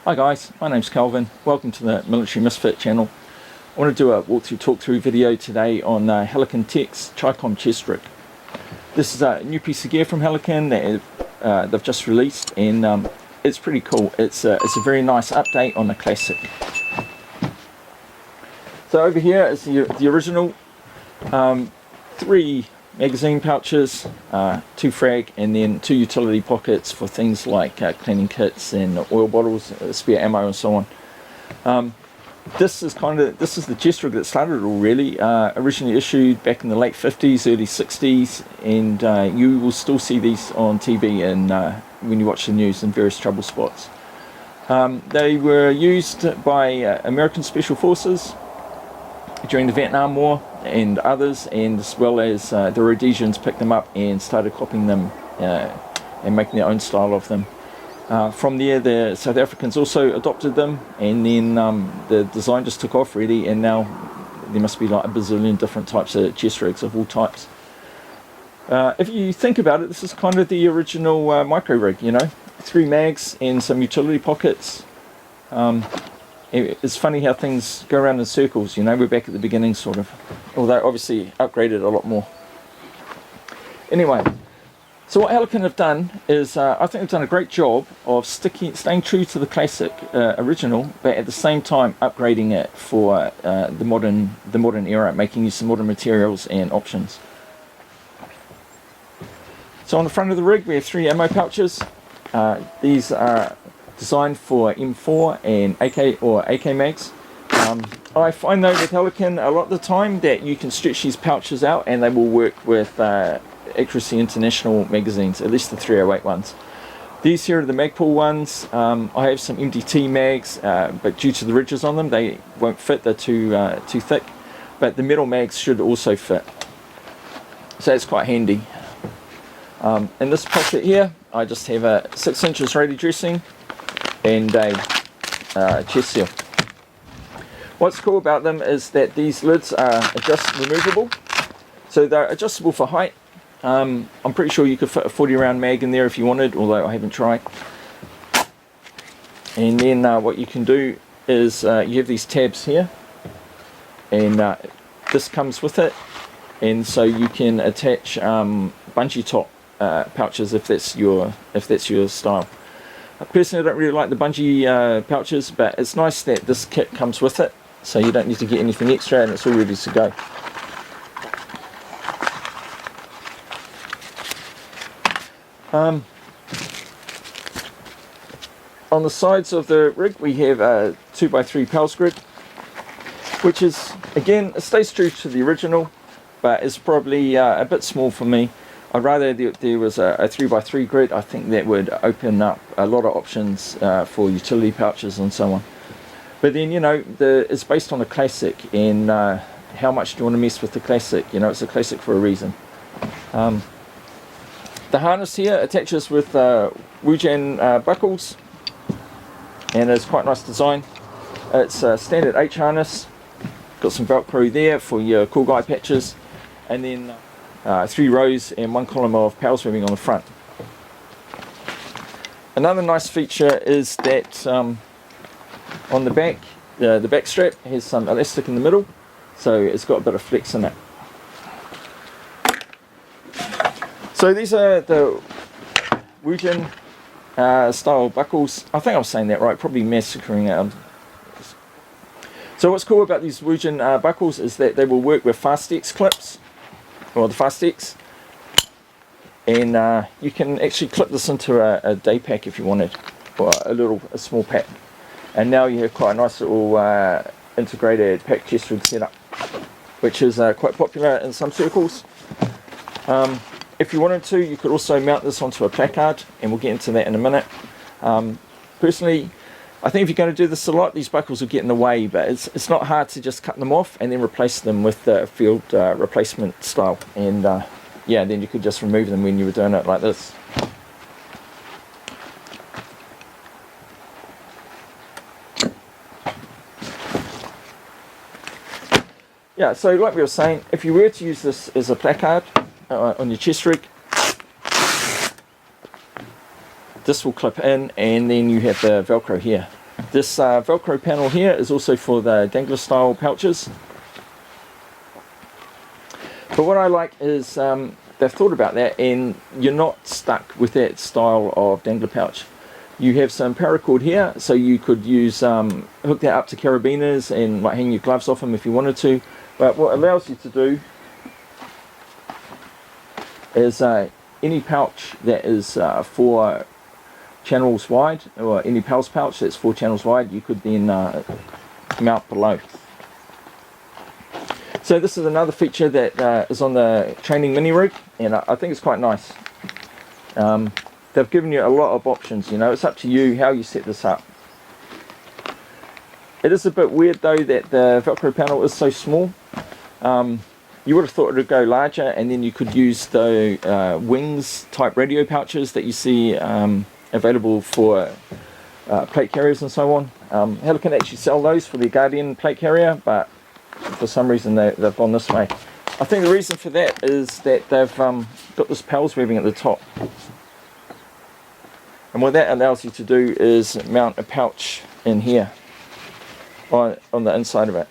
Hi guys, my name's Calvin. Welcome to the Military Misfit channel. I want to do a walkthrough talk-through video today on HTX Chicom chest rig. This is a new piece of gear from Helicon that they've just released, and it's pretty cool. It's a very nice update on the classic. So over here is the original. 3 magazine pouches, 2 frag, and then 2 utility pockets for things like cleaning kits and oil bottles, spare ammo, and so on. This is the chest rig that started it all, really. Originally issued back in the late 50s, early 60s, and you will still see these on TV and when you watch the news in various trouble spots. They were used by American Special Forces during the Vietnam War and others, and as well as the Rhodesians picked them up and started copying them and making their own style of them. From there, the South Africans also adopted them, and then the design just took off really, and now there must be like a bazillion different types of chest rigs of all types. If you think about it, this is kind of the original micro rig, you know, 3 mags and some utility pockets. It's funny how things go around in circles, you know. We're back at the beginning, sort of, although obviously upgraded a lot more. Anyway, so what Helicon have done is, I think they've done a great job of staying true to the classic original, but at the same time upgrading it for the modern era, making use of modern materials and options. So on the front of the rig we have 3 ammo pouches. These are designed for M4 and AK mags. I find though with Helicon a lot of the time that you can stretch these pouches out and they will work with Accuracy International magazines, at least the 308 ones. These here are the Magpul ones. I have some MDT mags, but due to the ridges on them they won't fit, they're too thick, but the metal mags should also fit, so it's quite handy. In this pocket here I just have a 6 inches radius dressing and a chest seal. What's cool about them is that these lids are removable, so they're adjustable for height. I'm pretty sure you could fit a 40 round mag in there if you wanted, although I haven't tried. And then what you can do is you have these tabs here, and this comes with it, and so you can attach bungee top pouches if that's your style. Personally, I don't really like the bungee pouches, but it's nice that this kit comes with it, so you don't need to get anything extra and it's all ready to go. On the sides of the rig we have a 2x3 pals grid, which is, again, it stays true to the original, but it's probably a bit small for me. I'd rather there was a 3x3 grid. I think that would open up a lot of options for utility pouches and so on. But then, you know, it's based on a classic, and how much do you want to mess with the classic? You know, it's a classic for a reason. The harness here attaches with Woojin buckles, and it's quite a nice design. It's a standard H harness, got some velcro there for your cool guy patches, and then 3 rows and 1 column of pals webbing on the front. Another nice feature is that on the back, the back strap has some elastic in the middle, so it's got a bit of flex in it. So these are the Woojin style buckles. I think I'm saying that right, probably massacring it. So what's cool about these Woojin buckles is that they will work with Fastex clips, or the Fastex, and you can actually clip this into a day pack if you wanted, or a small pack, and now you have quite a nice little integrated pack chest rig setup, which is quite popular in some circles. If you wanted to, you could also mount this onto a placard, and we'll get into that in a minute. Personally, I think if you're going to do this a lot, these buckles will get in the way, but it's not hard to just cut them off and then replace them with the field replacement style, and yeah, then you could just remove them when you were doing it like this. Yeah, so like we were saying, if you were to use this as a placard on your chest rig, this will clip in, and then you have the velcro here. This velcro panel here is also for the dangler style pouches. But what I like is they've thought about that, and you're not stuck with that style of dangler pouch. You have some paracord here, so you could use hook that up to carabiners and like hang your gloves off them if you wanted to. But what it allows you to do is any pouch that is 4 channels wide, or any pals pouch that's 4 channels wide, you could then mount below. So this is another feature that is on the training mini rig, and I think it's quite nice. They've given you a lot of options, you know, it's up to you how you set this up. It is a bit weird though that the velcro panel is so small. You would have thought it would go larger, and then you could use the wings type radio pouches that you see available for plate carriers and so on. Helicon actually sell those for their Guardian plate carrier, but for some reason they've gone this way. I think the reason for that is that they've got this PALS webbing at the top. And what that allows you to do is mount a pouch in here on the inside of it.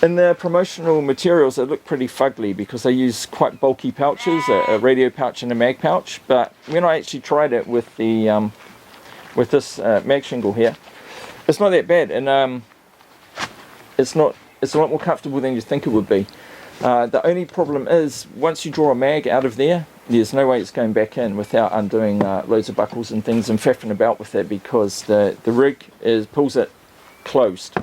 In the promotional materials, they look pretty fugly because they use quite bulky pouches, a radio pouch and a mag pouch. But when I actually tried it with the with this mag shingle here, it's not that bad, and it's a lot more comfortable than you think it would be. The only problem is once you draw a mag out of there, there's no way it's going back in without undoing loads of buckles and things and faffing about with it, because the rig pulls it closed.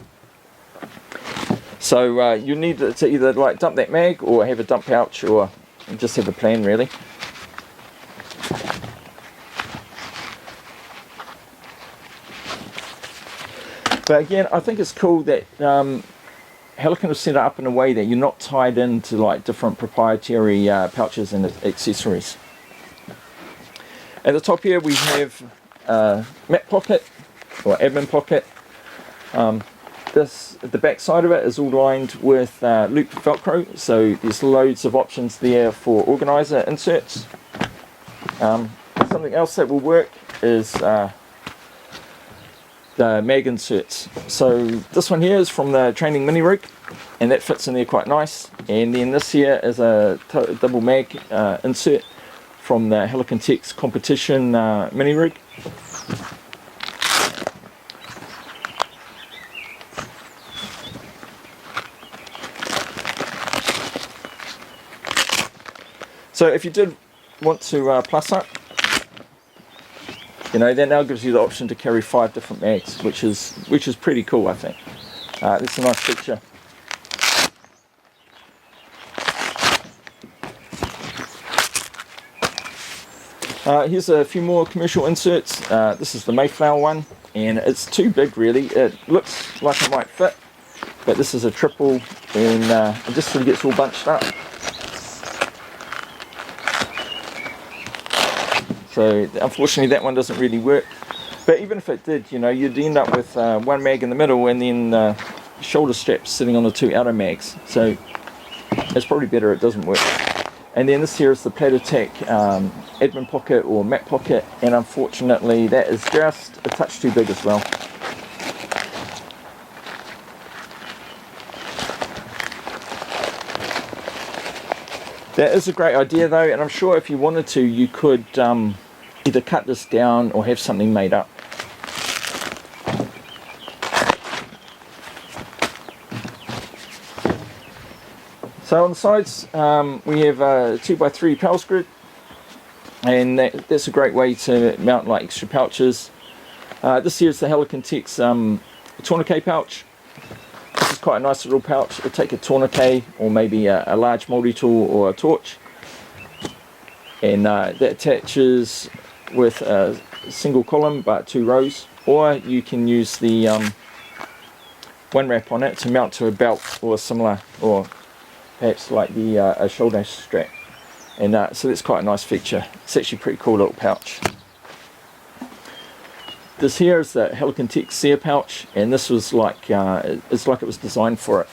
So you need to either like dump that mag or have a dump pouch, or just have a plan really. But again, I think it's cool that Helicon has set it up in a way that you're not tied into like different proprietary pouches and accessories. At the top here we have a mat pocket or admin pocket. The back side of it is all lined with loop velcro, so there's loads of options there for organizer inserts. Something else that will work is the mag inserts. So this one here is from the training mini rig, and that fits in there quite nice. And then this here is a double mag insert from the Helicon TX competition mini rig. So if you did want to plus up, you know, that now gives you the option to carry 5 different mags, which is pretty cool, I think. It's a nice feature. Here's a few more commercial inserts. This is the Mayflower one, and it's too big really. It looks like it might fit, but this is a triple, and it just sort of gets all bunched up. So unfortunately that one doesn't really work. But even if it did, you know, you'd end up with one mag in the middle and then shoulder straps sitting on the 2 outer mags. So it's probably better it doesn't work. And then this here is the Plat Attack admin pocket or mat pocket, and unfortunately that is just a touch too big as well. That is a great idea though, and I'm sure if you wanted to, you could either cut this down or have something made up. So on the sides we have a 2x3 PALS grid, and that's a great way to mount like extra pouches. This here is the Helicon TX tourniquet pouch. This is quite a nice little pouch. It'll take a tourniquet or maybe a large multi-tool or a torch, and that attaches with a single column but 2 rows, or you can use the one wrap on it to mount to a belt or similar, or perhaps like the a shoulder strap, and so that's quite a nice feature. It's actually a pretty cool little pouch. This here is the Helicon TX SERE Pouch, and this was like it's like it was designed for it.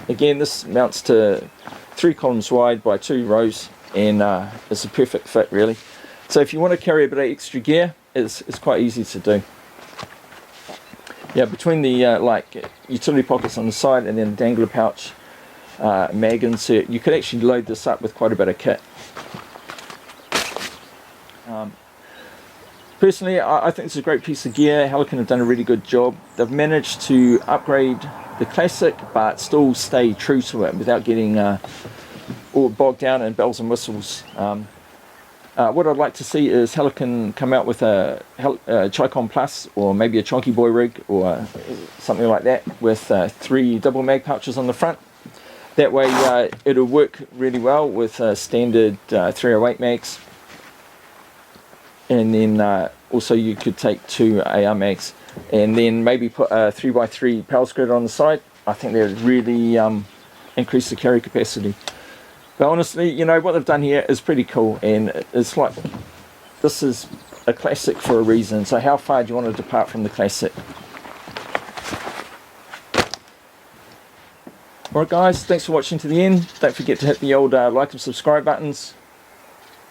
Again, this mounts to 3 columns wide by 2 rows, and it's a perfect fit really. So if you want to carry a bit of extra gear, it's quite easy to do. yeah, between the like utility pockets on the side and then the dangler pouch mag insert, you could actually load this up with quite a bit of kit. Personally, I think it's a great piece of gear. Helicon have done a really good job. They've managed to upgrade the classic but still stay true to it without getting all bogged down in bells and whistles. What I'd like to see is Helicon come out with a Chicom Plus, or maybe a Chonky Boy rig, or something like that, with 3 double mag pouches on the front. That way it'll work really well with standard 308 mags. And then also you could take 2 AR mags, and then maybe put a 3x3 power spreader on the side. I think that would really increase the carry capacity. But honestly, you know, what they've done here is pretty cool, and it's like, this is a classic for a reason. So how far do you want to depart from the classic? Alright guys, thanks for watching to the end. Don't forget to hit the old like and subscribe buttons.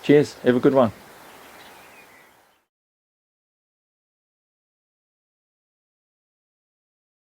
Cheers, have a good one.